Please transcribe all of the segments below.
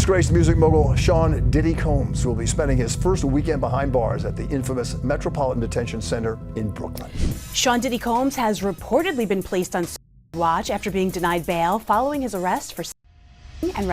Disgraced music mogul Sean "Diddy" Combs will be spending his first weekend behind bars at the infamous Metropolitan Detention Center in Brooklyn. Sean "Diddy" Combs has reportedly been placed on watch after being denied bail following his arrest for and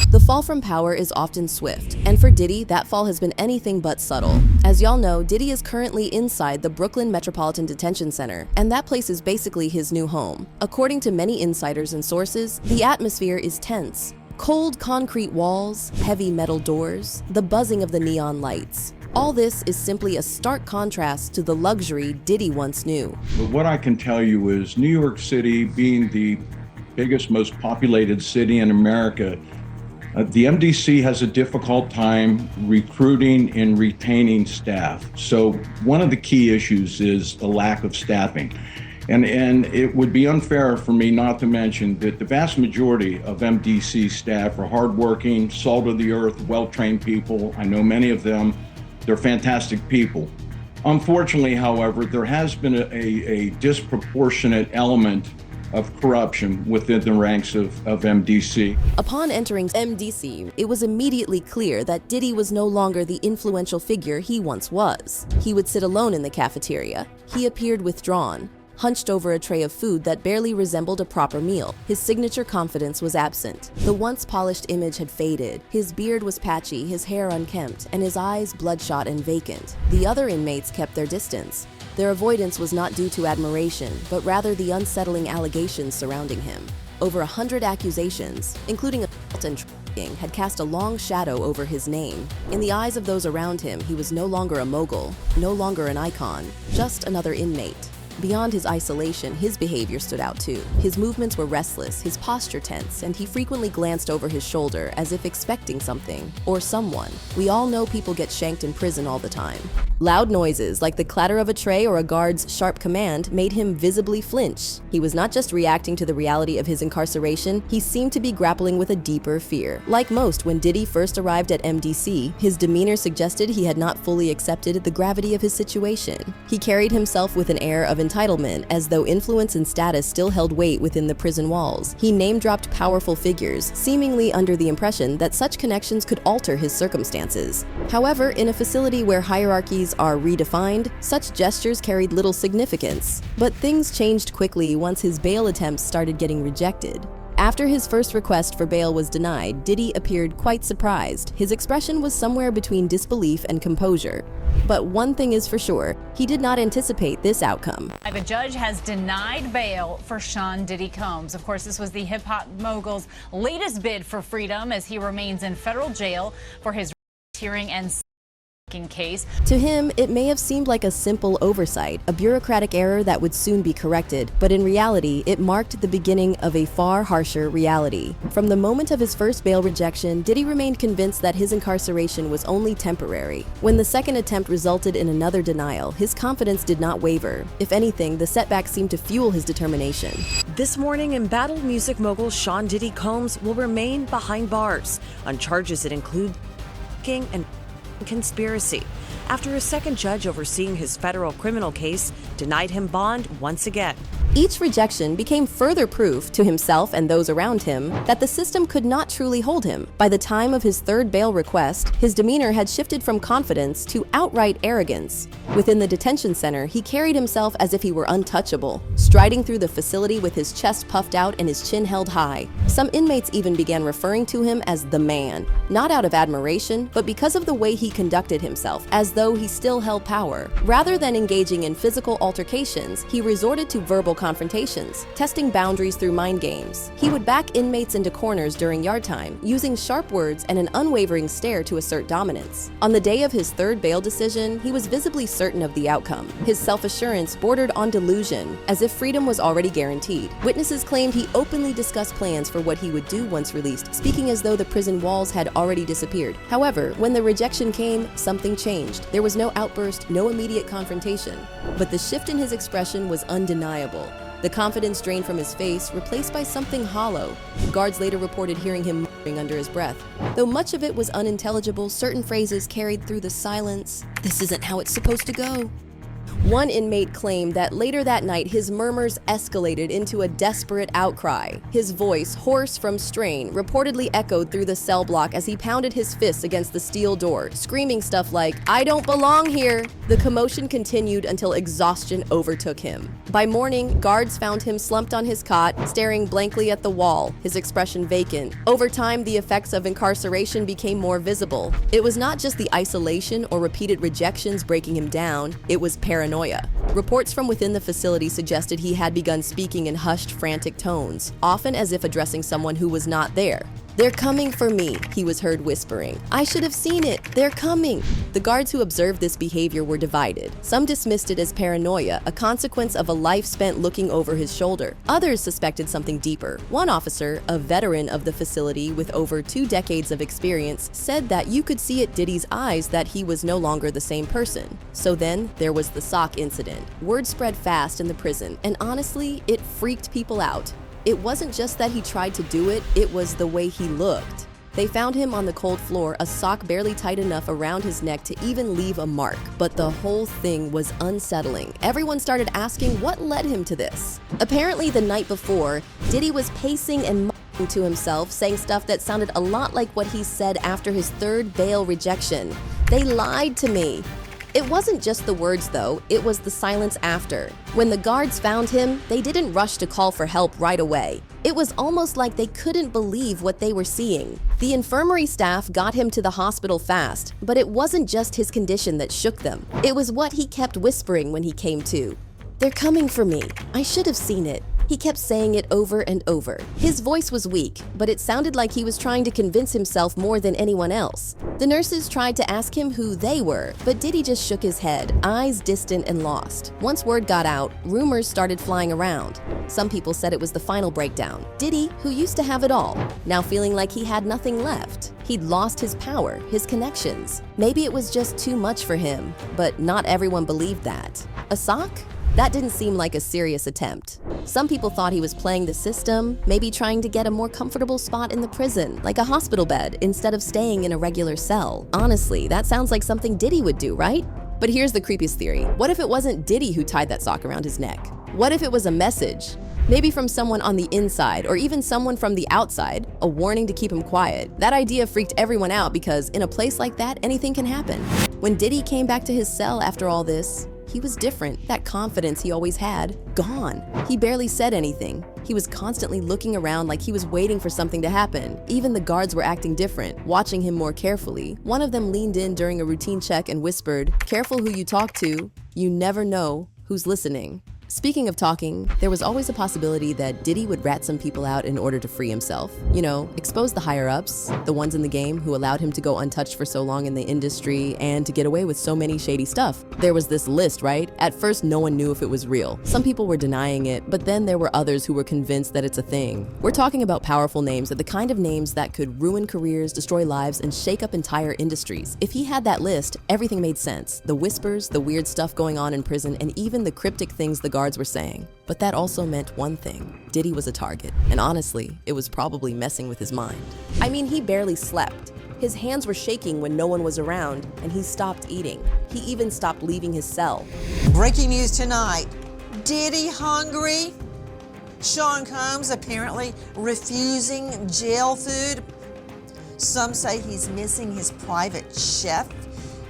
the fall from power is often swift, and for Diddy, that fall has been anything but subtle. As y'all know, Diddy is currently inside the Brooklyn Metropolitan Detention Center, and that place is basically his new home. According to many insiders and sources, the atmosphere is tense. Cold concrete walls, heavy metal doors, the buzzing of the neon lights. All this is simply a stark contrast to the luxury Diddy once knew. But what I can tell you is New York City, being the biggest, most populated city in America, the MDC has a difficult time recruiting and retaining staff. So one of the key issues is the lack of staffing. And it would be unfair for me not to mention that the vast majority of MDC staff are hardworking, salt of the earth, well-trained people. I know many of them. They're fantastic people. Unfortunately, however, there has been a disproportionate element of corruption within the ranks of MDC. Upon entering MDC, it was immediately clear that Diddy was no longer the influential figure he once was. He would sit alone in the cafeteria. He appeared withdrawn, hunched over a tray of food that barely resembled a proper meal. His signature confidence was absent. The once polished image had faded. His beard was patchy, his hair unkempt, and his eyes bloodshot and vacant. The other inmates kept their distance. Their avoidance was not due to admiration, but rather the unsettling allegations surrounding him. Over 100 accusations, including assault and trafficking, had cast a long shadow over his name. In the eyes of those around him, he was no longer a mogul, no longer an icon, just another inmate. Beyond his isolation, his behavior stood out too. His movements were restless, his posture tense, and he frequently glanced over his shoulder as if expecting something or someone. We all know people get shanked in prison all the time. Loud noises, like the clatter of a tray or a guard's sharp command, made him visibly flinch. He was not just reacting to the reality of his incarceration, he seemed to be grappling with a deeper fear. Like most, when Diddy first arrived at MDC, his demeanor suggested he had not fully accepted the gravity of his situation. He carried himself with an air of entitlement, as though influence and status still held weight within the prison walls. He name-dropped powerful figures, seemingly under the impression that such connections could alter his circumstances. However, in a facility where hierarchies are redefined, such gestures carried little significance. But things changed quickly once his bail attempts started getting rejected. After his first request for bail was denied, Diddy appeared quite surprised. His expression was somewhere between disbelief and composure. But one thing is for sure, he did not anticipate this outcome. The judge has denied bail for Sean "Diddy" Combs. Of course, this was the hip-hop mogul's latest bid for freedom as he remains in federal jail for his hearing and case. To him, it may have seemed like a simple oversight, a bureaucratic error that would soon be corrected, but in reality, it marked the beginning of a far harsher reality. From the moment of his first bail rejection, Diddy remained convinced that his incarceration was only temporary. When the second attempt resulted in another denial, his confidence did not waver. If anything, the setback seemed to fuel his determination. This morning, embattled music mogul Sean "Diddy" Combs will remain behind bars on charges that include and conspiracy after a second judge overseeing his federal criminal case denied him bond once again. Each rejection became further proof to himself and those around him that the system could not truly hold him. By the time of his third bail request, his demeanor had shifted from confidence to outright arrogance. Within the detention center, he carried himself as if he were untouchable, striding through the facility with his chest puffed out and his chin held high. Some inmates even began referring to him as the man, not out of admiration, but because of the way he conducted himself, as though he still held power. Rather than engaging in physical altercations, he resorted to verbal confrontations, testing boundaries through mind games. He would back inmates into corners during yard time, using sharp words and an unwavering stare to assert dominance. On the day of his third bail decision, he was visibly certain of the outcome. His self-assurance bordered on delusion, as if freedom was already guaranteed. Witnesses claimed he openly discussed plans for what he would do once released, speaking as though the prison walls had already disappeared. However, when the rejection came, something changed. There was no outburst, no immediate confrontation. But the shift in his expression was undeniable. The confidence drained from his face, replaced by something hollow. Guards later reported hearing him muttering under his breath. Though much of it was unintelligible, certain phrases carried through the silence. "This isn't how it's supposed to go." One inmate claimed that later that night his murmurs escalated into a desperate outcry. His voice, hoarse from strain, reportedly echoed through the cell block as he pounded his fists against the steel door, screaming stuff like, "I don't belong here!" The commotion continued until exhaustion overtook him. By morning, guards found him slumped on his cot, staring blankly at the wall, his expression vacant. Over time, the effects of incarceration became more visible. It was not just the isolation or repeated rejections breaking him down, it was paranoia. Reports from within the facility suggested he had begun speaking in hushed, frantic tones, often as if addressing someone who was not there. "They're coming for me," he was heard whispering. "I should have seen it. They're coming." The guards who observed this behavior were divided. Some dismissed it as paranoia, a consequence of a life spent looking over his shoulder. Others suspected something deeper. One officer, a veteran of the facility with over 2 decades of experience, said that you could see at Diddy's eyes that he was no longer the same person. So then there was the sock incident. Word spread fast in the prison, and honestly, it freaked people out. It wasn't just that he tried to do it, it was the way he looked. They found him on the cold floor, a sock barely tight enough around his neck to even leave a mark. But the whole thing was unsettling. Everyone started asking what led him to this. Apparently the night before, Diddy was pacing and mumbling to himself, saying stuff that sounded a lot like what he said after his 3rd bail rejection. "They lied to me." It wasn't just the words though, it was the silence after. When the guards found him, they didn't rush to call for help right away. It was almost like they couldn't believe what they were seeing. The infirmary staff got him to the hospital fast, but it wasn't just his condition that shook them. It was what he kept whispering when he came to. "They're coming for me. I should have seen it." He kept saying it over and over. His voice was weak, but it sounded like he was trying to convince himself more than anyone else. The nurses tried to ask him who they were, but Diddy just shook his head, eyes distant and lost. Once word got out, rumors started flying around. Some people said it was the final breakdown. Diddy, who used to have it all, now feeling like he had nothing left. He'd lost his power, his connections. Maybe it was just too much for him, but not everyone believed that. A sock? That didn't seem like a serious attempt. Some people thought he was playing the system, maybe trying to get a more comfortable spot in the prison, like a hospital bed, instead of staying in a regular cell. Honestly, that sounds like something Diddy would do, right? But here's the creepiest theory. What if it wasn't Diddy who tied that sock around his neck? What if it was a message? Maybe from someone on the inside, or even someone from the outside, a warning to keep him quiet. That idea freaked everyone out because in a place like that, anything can happen. When Diddy came back to his cell after all this, he was different. That confidence he always had, gone. He barely said anything. He was constantly looking around like he was waiting for something to happen. Even the guards were acting different, watching him more carefully. One of them leaned in during a routine check and whispered, "Careful who you talk to. You never know who's listening." Speaking of talking, there was always a possibility that Diddy would rat some people out in order to free himself. You know, expose the higher-ups, the ones in the game who allowed him to go untouched for so long in the industry and to get away with so many shady stuff. There was this list, right? At first, no one knew if it was real. Some people were denying it, but then there were others who were convinced that it's a thing. We're talking about powerful names, the kind of names that could ruin careers, destroy lives, and shake up entire industries. If he had that list, everything made sense. The whispers, the weird stuff going on in prison, and even the cryptic things the guards were saying. But that also meant one thing. Diddy was a target. And honestly, it was probably messing with his mind. I mean, he barely slept. His hands were shaking when no one was around, and he stopped eating. He even stopped leaving his cell. Breaking news tonight. Diddy hungry? Sean Combs apparently refusing jail food. Some say he's missing his private chef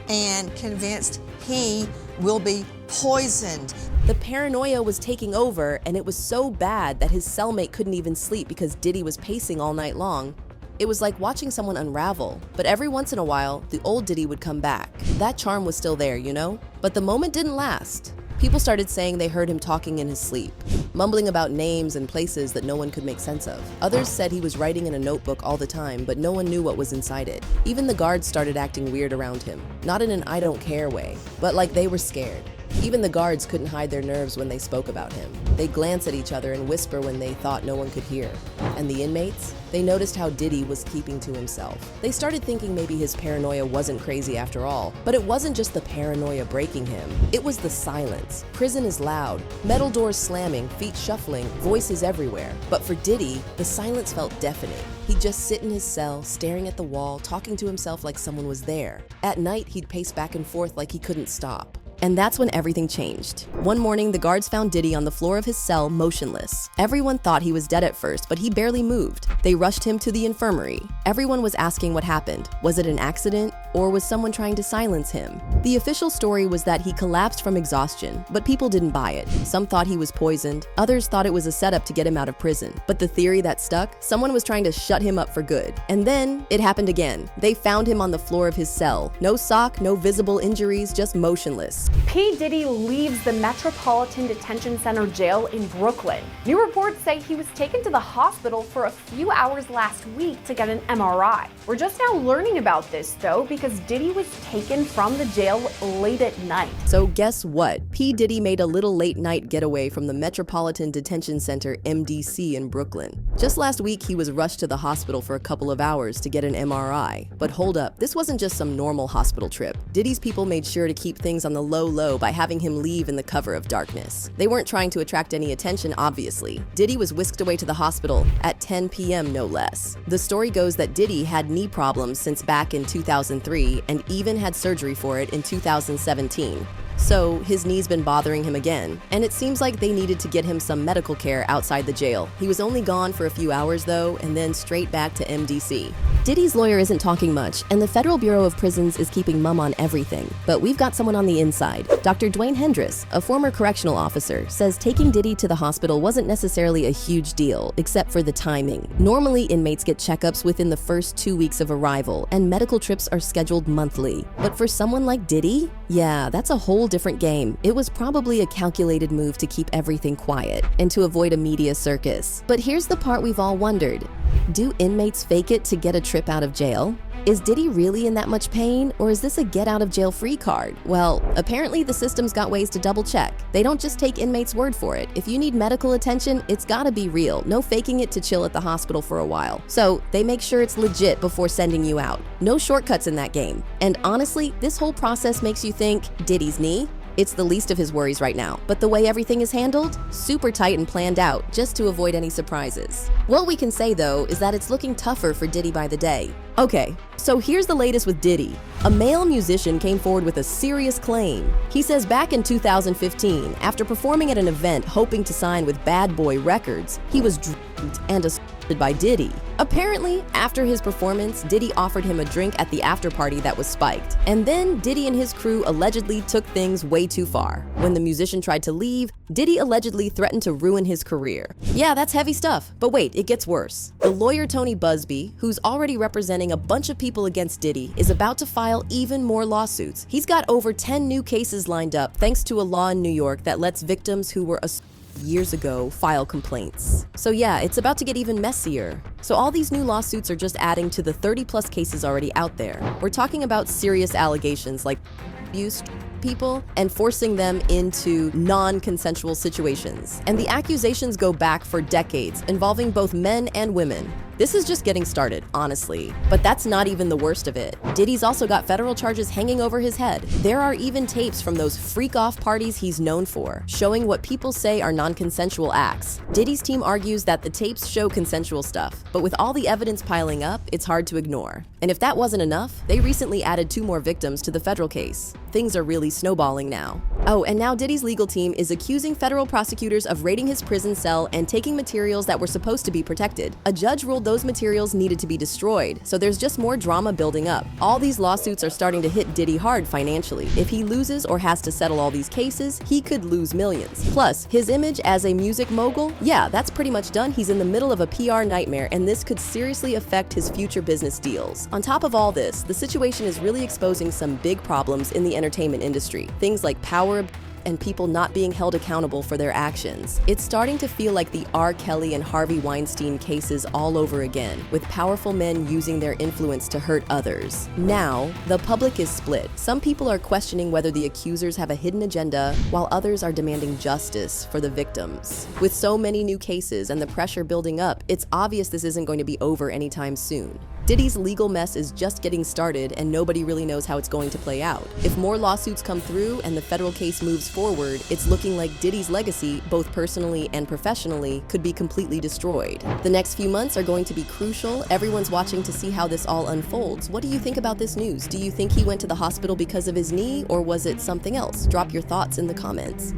and convinced he will be poisoned. The paranoia was taking over, and it was so bad that his cellmate couldn't even sleep because Diddy was pacing all night long. It was like watching someone unravel, but every once in a while, the old Diddy would come back. That charm was still there, you know? But the moment didn't last. People started saying they heard him talking in his sleep, mumbling about names and places that no one could make sense of. Others said he was writing in a notebook all the time, but no one knew what was inside it. Even the guards started acting weird around him, not in an I don't care way, but like they were scared. Even the guards couldn't hide their nerves when they spoke about him. They'd glance at each other and whisper when they thought no one could hear. And the inmates? They noticed how Diddy was keeping to himself. They started thinking maybe his paranoia wasn't crazy after all. But it wasn't just the paranoia breaking him. It was the silence. Prison is loud. Metal doors slamming, feet shuffling, voices everywhere. But for Diddy, the silence felt deafening. He'd just sit in his cell, staring at the wall, talking to himself like someone was there. At night, he'd pace back and forth like he couldn't stop. And that's when everything changed. One morning, the guards found Diddy on the floor of his cell, motionless. Everyone thought he was dead at first, but he barely moved. They rushed him to the infirmary. Everyone was asking what happened. Was it an accident, or was someone trying to silence him? The official story was that he collapsed from exhaustion, but people didn't buy it. Some thought he was poisoned. Others thought it was a setup to get him out of prison. But the theory that stuck, someone was trying to shut him up for good. And then it happened again. They found him on the floor of his cell. No sock, no visible injuries, just motionless. P. Diddy leaves the Metropolitan Detention Center jail in Brooklyn. New reports say he was taken to the hospital for a few hours last week to get an MRI. We're just now learning about this, though, because Diddy was taken from the jail late at night. So guess what? P. Diddy made a little late-night getaway from the Metropolitan Detention Center, MDC, in Brooklyn. Just last week, he was rushed to the hospital for a couple of hours to get an MRI. But hold up, this wasn't just some normal hospital trip. Diddy's people made sure to keep things on the low by having him leave in the cover of darkness. They weren't trying to attract any attention, obviously. Diddy was whisked away to the hospital at 10 p.m. no less. The story goes that Diddy had knee problems since back in 2003 and even had surgery for it in 2017. So his knee's been bothering him again, and it seems like they needed to get him some medical care outside the jail. He was only gone for a few hours though, and then straight back to MDC. Diddy's lawyer isn't talking much, and the Federal Bureau of Prisons is keeping mum on everything. But we've got someone on the inside. Dr. Dwayne Hendress, a former correctional officer, says taking Diddy to the hospital wasn't necessarily a huge deal, except for the timing. Normally, inmates get checkups within the first 2 weeks of arrival, and medical trips are scheduled monthly. But for someone like Diddy, yeah, that's a whole different game. It was probably a calculated move to keep everything quiet and to avoid a media circus. But here's the part we've all wondered. Do inmates fake it to get a trip out of jail? Is Diddy really in that much pain, or is this a get-out-of-jail-free card? Well, apparently the system's got ways to double-check. They don't just take inmates' word for it. If you need medical attention, it's gotta be real. No faking it to chill at the hospital for a while. So they make sure it's legit before sending you out. No shortcuts in that game. And honestly, this whole process makes you think, Diddy's knee? It's the least of his worries right now, but the way everything is handled? Super tight and planned out, just to avoid any surprises. What we can say though is that it's looking tougher for Diddy by the day. Okay, so here's the latest with Diddy. A male musician came forward with a serious claim. He says back in 2015, after performing at an event hoping to sign with Bad Boy Records, he was drugged and assaulted by Diddy. Apparently, after his performance, Diddy offered him a drink at the after party that was spiked. And then Diddy and his crew allegedly took things way too far. When the musician tried to leave, Diddy allegedly threatened to ruin his career. Yeah, that's heavy stuff, but wait, it gets worse. The lawyer Tony Busby, who's already representing a bunch of people against Diddy, is about to file even more lawsuits. He's got over 10 new cases lined up thanks to a law in New York that lets victims who were assaulted years ago file complaints. So yeah, it's about to get even messier. So all these new lawsuits are just adding to the 30+ cases already out there. We're talking about serious allegations like abuse people and forcing them into non-consensual situations. And the accusations go back for decades, involving both men and women. This is just getting started, honestly. But that's not even the worst of it. Diddy's also got federal charges hanging over his head. There are even tapes from those freak-off parties he's known for, showing what people say are non-consensual acts. Diddy's team argues that the tapes show consensual stuff, but with all the evidence piling up, it's hard to ignore. And if that wasn't enough, they recently added 2 more victims to the federal case. Things are really snowballing now. Oh, and now Diddy's legal team is accusing federal prosecutors of raiding his prison cell and taking materials that were supposed to be protected. A judge ruled those materials needed to be destroyed, so there's just more drama building up. All these lawsuits are starting to hit Diddy hard financially. If he loses or has to settle all these cases, he could lose millions. Plus, his image as a music mogul, yeah, that's pretty much done. He's in the middle of a PR nightmare, and this could seriously affect his future business deals. On top of all this, the situation is really exposing some big problems in the entertainment industry. Things like power and people not being held accountable for their actions. It's starting to feel like the R. Kelly and Harvey Weinstein cases all over again, with powerful men using their influence to hurt others. Now, the public is split. Some people are questioning whether the accusers have a hidden agenda, while others are demanding justice for the victims. With so many new cases and the pressure building up, it's obvious this isn't going to be over anytime soon. Diddy's legal mess is just getting started and nobody really knows how it's going to play out. If more lawsuits come through and the federal case moves forward, it's looking like Diddy's legacy, both personally and professionally, could be completely destroyed. The next few months are going to be crucial. Everyone's watching to see how this all unfolds. What do you think about this news? Do you think he went to the hospital because of his knee, or was it something else? Drop your thoughts in the comments.